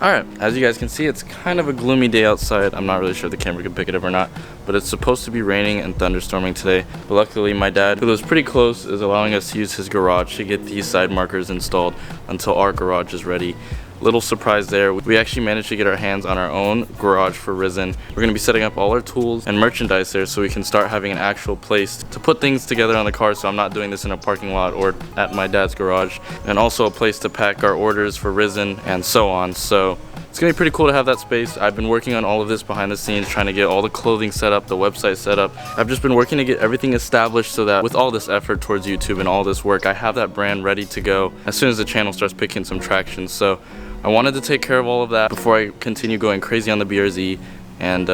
Alright, as you guys can see, it's kind of a gloomy day outside. I'm not really sure if the camera can pick it up or not, but it's supposed to be raining and thunderstorming today. But luckily my dad, who lives pretty close, is allowing us to use his garage to get these side markers installed until our garage is ready. Little surprise there, we actually managed to get our hands on our own garage for Risen. We're going to be setting up all our tools and merchandise there so we can start having an actual place to put things together on the car, so I'm not doing this in a parking lot or at my dad's garage. And also a place to pack our orders for Risen and so on. So it's going to be pretty cool to have that space. I've been working on all of this behind the scenes, trying to get all the clothing set up, the website set up. I've just been working to get everything established so that with all this effort towards YouTube and all this work, I have that brand ready to go as soon as the channel starts picking some traction. So I wanted to take care of all of that before I continue going crazy on the BRZ. And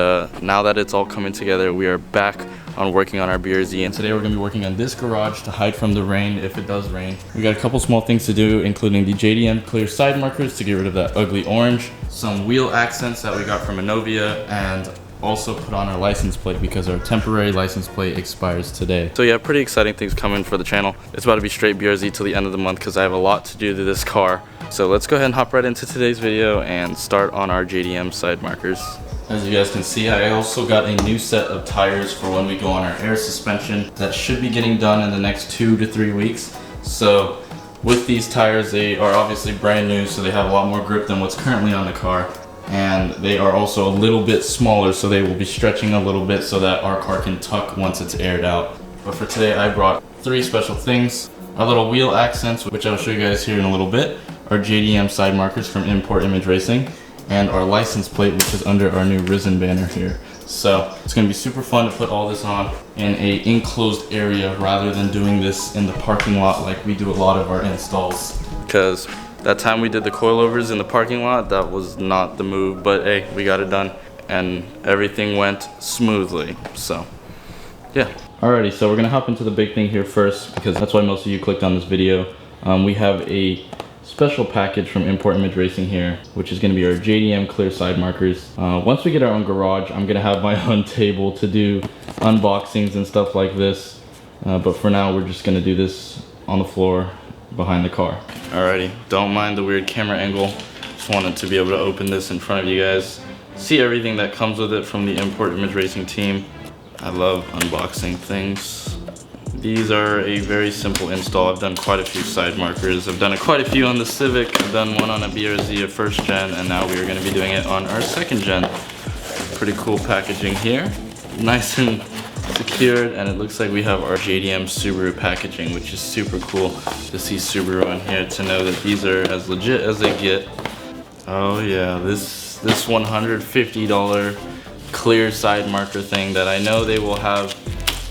now that it's all coming together, we are back on working on our BRZ. And today we're going to be working on this garage to hide from the rain if it does rain. We got a couple small things to do, including the JDM Clear SIDE Markers to get rid of that ugly orange, some wheel accents that we got from Anovia, and also put on our license plate because our temporary license plate expires today. So yeah, pretty exciting things coming for the channel. It's about to be straight BRZ till the end of the month because I have a lot to do to this car. So let's go ahead and hop right into today's video and start on our JDM side markers. As you guys can see, I also got a new set of tires for when we go on our air suspension. That should be getting done in the next 2 to 3 weeks. So with these tires, they are obviously brand new, so they have a lot more grip than what's currently on the car. And they are also a little bit smaller, so they will be stretching a little bit so that our car can tuck once it's aired out. But for today, I brought 3 special things. Our little wheel accents, which I'll show you guys here in a little bit, our JDM side markers from Import Image Racing, and our license plate, which is under our new Risen banner here. So it's going to be super fun to put all this on in a enclosed area rather than doing this in the parking lot like we do a lot of our installs. Because that time we did the coilovers in the parking lot, that was not the move, but hey, we got it done and everything went smoothly. So yeah. Alrighty, so we're gonna hop into the big thing here first because that's why most of you clicked on this video. We have a special package from Import Image Racing here, which is going to be our JDM Clear Side Markers. Once we get our own garage, I'm going to have my own table to do unboxings and stuff like this. But for now, we're just going to do this on the floor behind the car. Alrighty, don't mind the weird camera angle. Just wanted to be able to open this in front of you guys. See everything that comes with it from the Import Image Racing team. I love unboxing things. These are a very simple install. I've done quite a few side markers. I've done quite a few on the Civic. I've done one on a BRZ, a first gen, and now we are going to be doing it on our second gen. Pretty cool packaging here. Nice and secured, and it looks like we have our JDM Subaru packaging, which is super cool to see Subaru on here, to know that these are as legit as they get. Oh yeah, this $150 clear side marker thing that I know they will have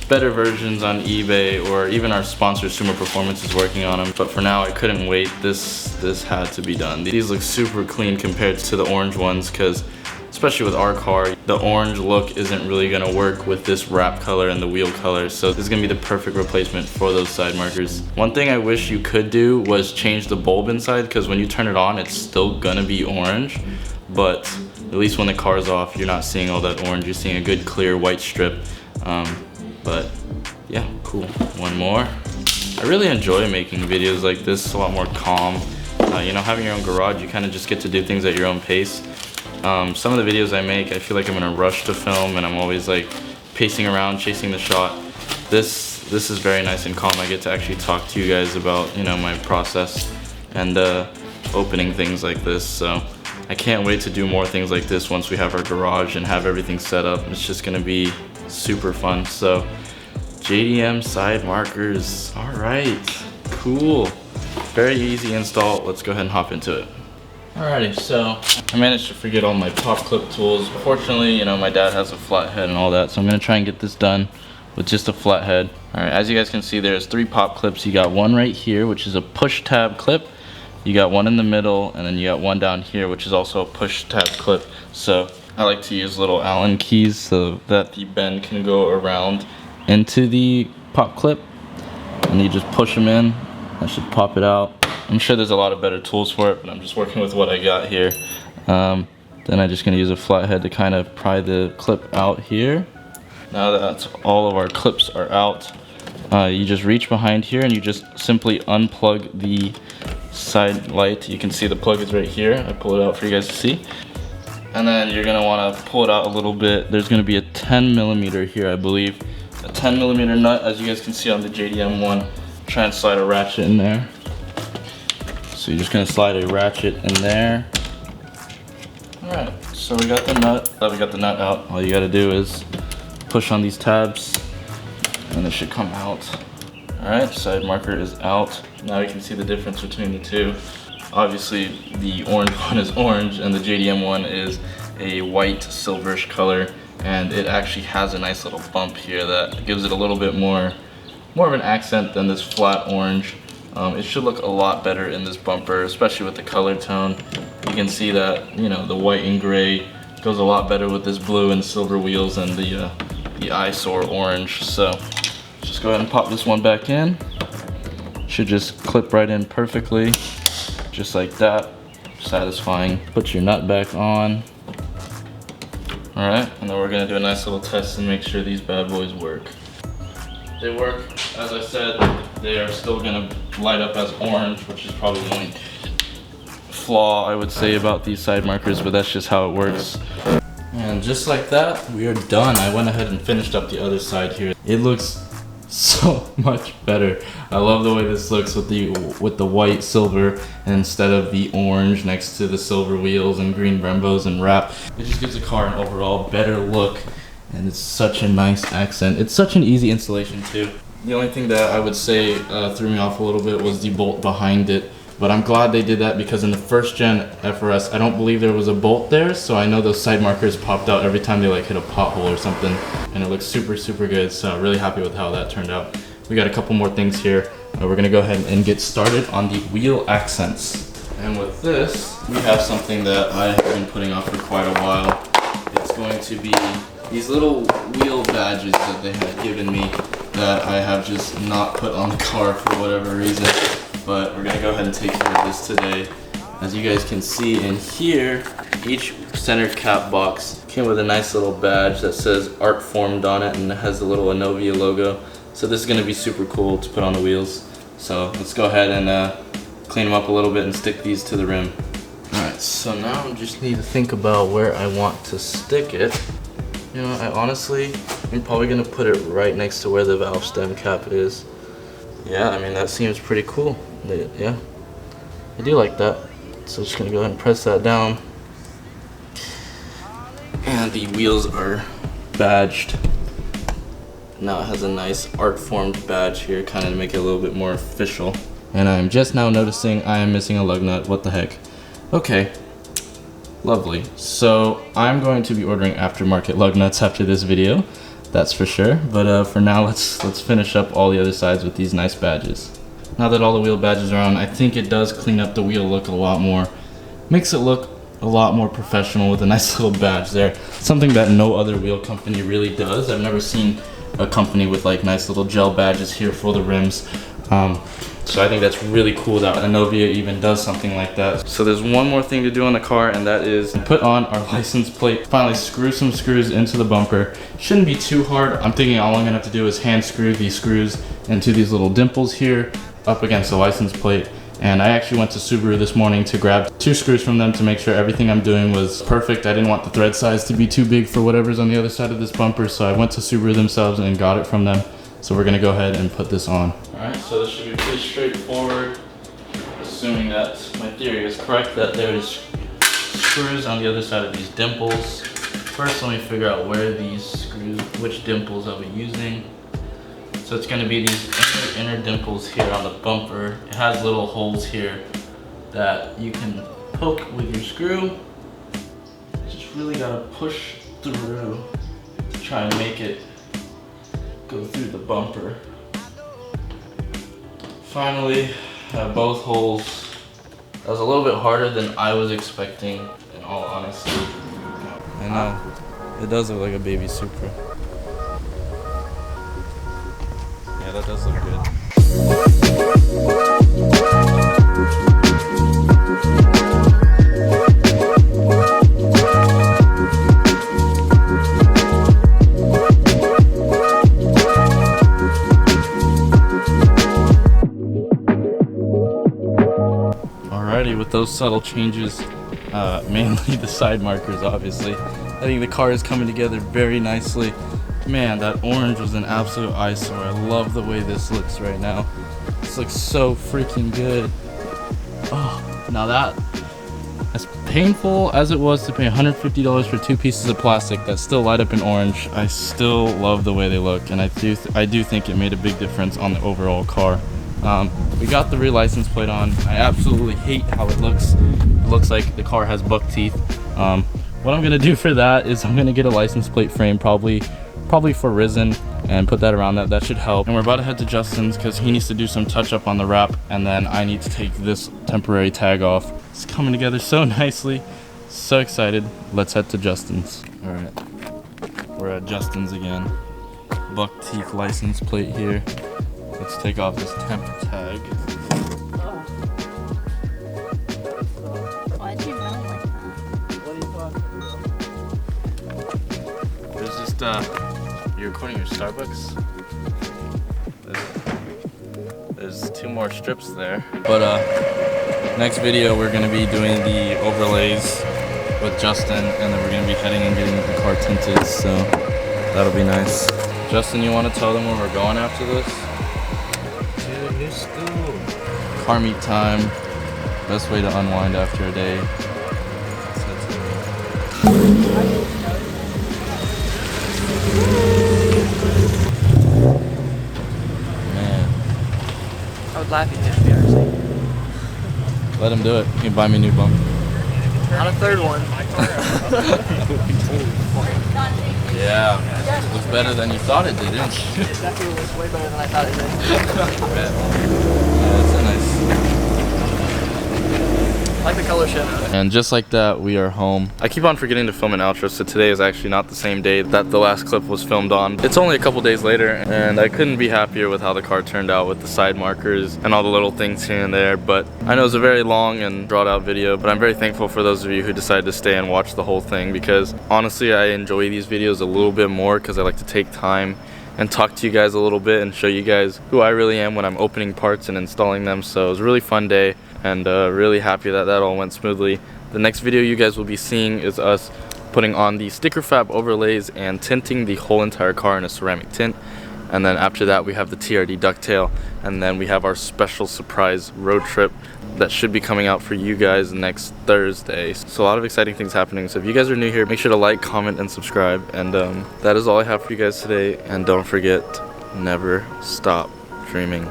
better versions on eBay, or even our sponsor MAPerformance is working on them, but for now I couldn't wait. This had to be done. These look super clean compared to the orange ones, because especially with our car, the orange look isn't really gonna work with this wrap color and the wheel color, so this is gonna be the perfect replacement for those side markers. One thing I wish you could do was change the bulb inside, because when you turn it on, it's still gonna be orange, but at least when the car's off, you're not seeing all that orange, you're seeing a good clear white strip. But yeah, cool. One more. I really enjoy making videos like this. It's a lot more calm. You know, having your own garage, you kind of just get to do things at your own pace. Some of the videos I make, I feel like I'm in a rush to film, and I'm always like pacing around, chasing the shot. This is very nice and calm. I get to actually talk to you guys about, you know, my process and opening things like this. So I can't wait to do more things like this once we have our garage and have everything set up. It's just gonna be super fun. So JDM side markers, all right, cool. Very easy install. Let's go ahead and hop into it. Alrighty, so I managed to forget all my pop clip tools. Fortunately, you know, my dad has a flathead and all that, so I'm gonna try and get this done with just a flathead. Alright, as you guys can see, there's 3 pop clips. You got one right here, which is a push tab clip. You got one in the middle, and then you got one down here, which is also a push tab clip. So I like to use little Allen keys so that the bend can go around into the pop clip, and you just push them in. That should pop it out. I'm sure there's a lot of better tools for it, but I'm just working with what I got here. Then I'm just gonna use a flathead to kind of pry the clip out here. Now that all of our clips are out, you just reach behind here and you just simply unplug the side light. You can see the plug is right here. I pull it out for you guys to see. And then you're gonna wanna pull it out a little bit. There's gonna be a 10mm here, I believe. A 10mm nut, as you guys can see on the JDM one. Try and slide a ratchet in there. So you're just gonna slide a ratchet in there. Alright, so we got the nut. We got the nut out. All you gotta do is push on these tabs and it should come out. Alright, side marker is out. Now you can see the difference between the two. Obviously the orange one is orange and the JDM one is a white silverish color, and it actually has a nice little bump here that gives it a little bit more of an accent than this flat orange. It should look a lot better in this bumper, especially with the color tone. You can see that, you know, the white and gray goes a lot better with this blue and silver wheels and the eyesore orange. So just go ahead and pop this one back in. Should just clip right in perfectly, just like that. Satisfying. Put your nut back on. All right, and then we're gonna do a nice little test and make sure these bad boys work. They work. As I said, they are still gonna light up as orange, which is probably the only flaw I would say about these side markers, but that's just how it works. And just like that, we are done. I went ahead and finished up the other side here. It looks so much better. I love the way this looks with the white silver instead of the orange next to the silver wheels and green Brembos and wrap. It just gives the car an overall better look. And it's such a nice accent. It's such an easy installation too. The only thing that I would say threw me off a little bit was the bolt behind it. But I'm glad they did that, because in the first gen FRS, I don't believe there was a bolt there. So I know those side markers popped out every time they like hit a pothole or something. And it looks super, super good. So I'm really happy with how that turned out. We got a couple more things here. We're gonna go ahead and get started on the wheel accents. And with this, we have something that I have been putting off for quite a while. It's going to be these little wheel badges that they had given me that I have just not put on the car for whatever reason. But we're gonna go ahead and take care of this today. As you guys can see in here, each center cap box came with a nice little badge that says Art Formed on it, and it has the little Anovia logo. So this is gonna be super cool to put on the wheels. So let's go ahead and clean them up a little bit and stick these to the rim. Alright, so now I just need to think about where I want to stick it. You know, I'm probably gonna put it right next to where the valve stem cap is. Yeah, I mean, that seems pretty cool. Yeah, I do like that. So I'm just gonna go ahead and press that down. And the wheels are badged. Now it has a nice art formed badge here, kind of to make it a little bit more official. And I'm just now noticing I am missing a lug nut. What the heck? Okay. Lovely. So I'm going to be ordering aftermarket lug nuts after this video, that's for sure. But for now, let's finish up all the other sides with these nice badges. Now that all the wheel badges are on, I think it does clean up the wheel look a lot more. Makes it look a lot more professional with a nice little badge there. Something that no other wheel company really does. I've never seen a company with like nice little gel badges here for the rims. So I think that's really cool that Anovia even does something like that. So there's one more thing to do on the car, and that is put on our license plate. Finally screw some screws into the bumper. Shouldn't be too hard. I'm thinking all I'm gonna have to do is hand screw these screws into these little dimples here up against the license plate. And I actually went to Subaru this morning to grab 2 screws from them to make sure everything I'm doing was perfect. I didn't want the thread size to be too big for whatever's on the other side of this bumper, so I went to Subaru themselves and got it from them. So we're gonna go ahead and put this on. Alright, so this should be pretty straightforward, assuming that my theory is correct, that there's screws on the other side of these dimples. First, let me figure out where these screws, which dimples I'll be using. So it's going to be these inner dimples here on the bumper. It has little holes here that you can poke with your screw. Just really got to push through to try and make it go through the bumper. Finally, have both holes. That was a little bit harder than I was expecting, in all honesty. I know, it does look like a baby Supra. Yeah, that does look good. Alrighty, with those subtle changes, mainly the side markers obviously, I think the car is coming together very nicely. Man, that orange was an absolute eyesore. I love the way this looks right now. This looks so freaking good. Oh, now that, as painful as it was to pay $150 for 2 pieces of plastic that still light up in orange, I still love the way they look, and I do think it made a big difference on the overall car. We got the rear license plate on. I absolutely hate how it looks. It looks like the car has buck teeth. What I'm gonna do for that is I'm gonna get a license plate frame, probably for Risen, and put that around that. That should help. And we're about to head to Justin's because he needs to do some touch up on the wrap, and then I need to take this temporary tag off. It's coming together so nicely. So excited. Let's head to Justin's. All right, we're at Justin's again. Buck teeth license plate here. Let's take off this temp tag. Why'd you run like that? What are you talking about? There's just, you're recording your Starbucks? There's 2 more strips there. But, next video we're gonna be doing the overlays with Justin, and then we're gonna be heading and getting the car tinted, so that'll be nice. Justin, you wanna tell them where we're going after this? New school. Car meet time. Best way to unwind after a day. Man. I would laugh at Gen BRZ. Let him do it. He can buy me a new bumper. On a third one. Yeah. It looks better than you thought it did, didn't you? It definitely looks way better than I thought it did. Yeah, it's a nice. I like the color shift. And just like that, we are home. I keep on forgetting to film an outro, so today is actually not the same day that the last clip was filmed on. It's only a couple days later, and I couldn't be happier with how the car turned out with the side markers and all the little things here and there. But I know it's a very long and drawn out video, but I'm very thankful for those of you who decided to stay and watch the whole thing, because honestly, I enjoy these videos a little bit more because I like to take time and talk to you guys a little bit and show you guys who I really am when I'm opening parts and installing them. So it was a really fun day, and really happy that that all went smoothly. The next video you guys will be seeing is us putting on the sticker fab overlays and tinting the whole entire car in a ceramic tint. And then after that we have the TRD ducktail, and then we have our special surprise road trip that should be coming out for you guys next Thursday. So a lot of exciting things happening. So if you guys are new here, make sure to like, comment, and subscribe. And that is all I have for you guys today. And don't forget, never stop dreaming.